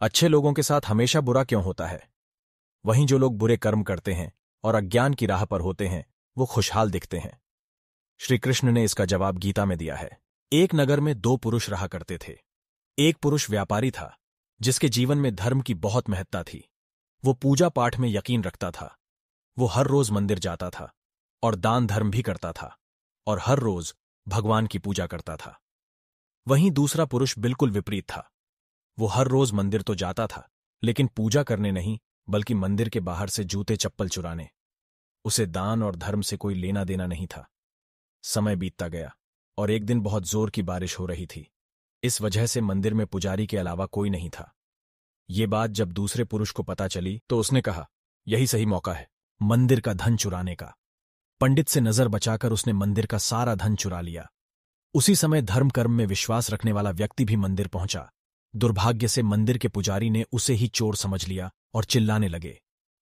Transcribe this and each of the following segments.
अच्छे लोगों के साथ हमेशा बुरा क्यों होता है? वहीं जो लोग बुरे कर्म करते हैं और अज्ञान की राह पर होते हैं, वो खुशहाल दिखते हैं। श्री कृष्ण ने इसका जवाब गीता में दिया है। एक नगर में दो पुरुष रहा करते थे। एक पुरुष व्यापारी था, जिसके जीवन में धर्म की बहुत महत्ता थी। वो पूजा पाठ में यकीन रखता था। वो हर रोज मंदिर जाता था और दान धर्म भी करता था और हर रोज भगवान की पूजा करता था। वहीं दूसरा पुरुष बिल्कुल विपरीत था। वो हर रोज मंदिर तो जाता था, लेकिन पूजा करने नहीं, बल्कि मंदिर के बाहर से जूते चप्पल चुराने। उसे दान और धर्म से कोई लेना देना नहीं था। समय बीतता गया और एक दिन बहुत जोर की बारिश हो रही थी। इस वजह से मंदिर में पुजारी के अलावा कोई नहीं था। ये बात जब दूसरे पुरुष को पता चली तो उसने कहा, यही सही मौका है मंदिर का धन चुराने का। पंडित से नजर बचाकर उसने मंदिर का सारा धन चुरा लिया। उसी समय धर्म कर्म में विश्वास रखने वाला व्यक्ति भी मंदिर पहुंचा। दुर्भाग्य से मंदिर के पुजारी ने उसे ही चोर समझ लिया और चिल्लाने लगे।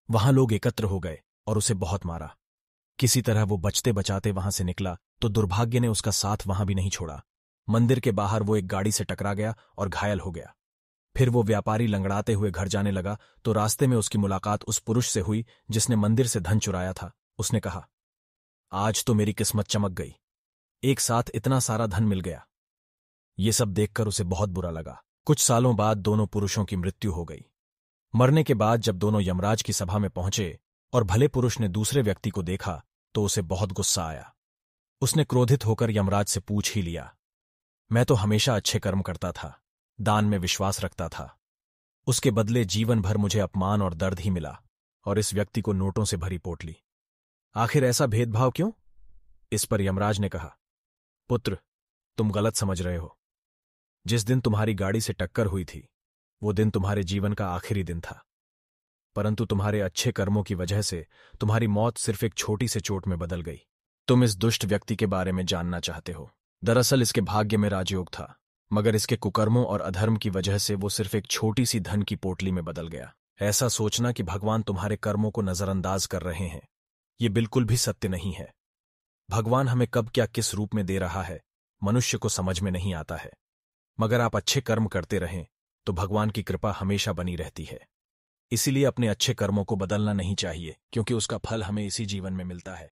वहां लोग एकत्र हो गए और उसे बहुत मारा। किसी तरह वो बचते बचाते वहां से निकला तो दुर्भाग्य ने उसका साथ वहां भी नहीं छोड़ा। मंदिर के बाहर वो एक गाड़ी से टकरा गया और घायल हो गया। फिर वो व्यापारी लंगड़ाते हुए घर जाने लगा तो रास्ते में उसकी मुलाकात उस पुरुष से हुई जिसने मंदिर से धन चुराया था। उसने कहा, आज तो मेरी किस्मत चमक गई, एक साथ इतना सारा धन मिल गया। ये सब देखकर उसे बहुत बुरा लगा। कुछ सालों बाद दोनों पुरुषों की मृत्यु हो गई। मरने के बाद जब दोनों यमराज की सभा में पहुंचे और भले पुरुष ने दूसरे व्यक्ति को देखा तो उसे बहुत गुस्सा आया। उसने क्रोधित होकर यमराज से पूछ ही लिया, मैं तो हमेशा अच्छे कर्म करता था, दान में विश्वास रखता था। उसके बदले जीवन भर मुझे अपमान और दर्द ही मिला और इस व्यक्ति को नोटों से भरी पोटली। आखिर ऐसा भेदभाव क्यों? इस पर यमराज ने कहा, पुत्र, तुम गलत समझ रहे हो। जिस दिन तुम्हारी गाड़ी से टक्कर हुई थी वो दिन तुम्हारे जीवन का आखिरी दिन था, परंतु तुम्हारे अच्छे कर्मों की वजह से तुम्हारी मौत सिर्फ एक छोटी से चोट में बदल गई। तुम इस दुष्ट व्यक्ति के बारे में जानना चाहते हो। दरअसल इसके भाग्य में राजयोग था, मगर इसके कुकर्मों और अधर्म की वजह से वो सिर्फ एक छोटी सी धन की पोटली में बदल गया। ऐसा सोचना कि भगवान तुम्हारे कर्मों को नजरअंदाज कर रहे हैं, ये बिल्कुल भी सत्य नहीं है। भगवान हमें कब क्या किस रूप में दे रहा है मनुष्य को समझ में नहीं आता है, मगर आप अच्छे कर्म करते रहें तो भगवान की कृपा हमेशा बनी रहती है। इसीलिए अपने अच्छे कर्मों को बदलना नहीं चाहिए, क्योंकि उसका फल हमें इसी जीवन में मिलता है।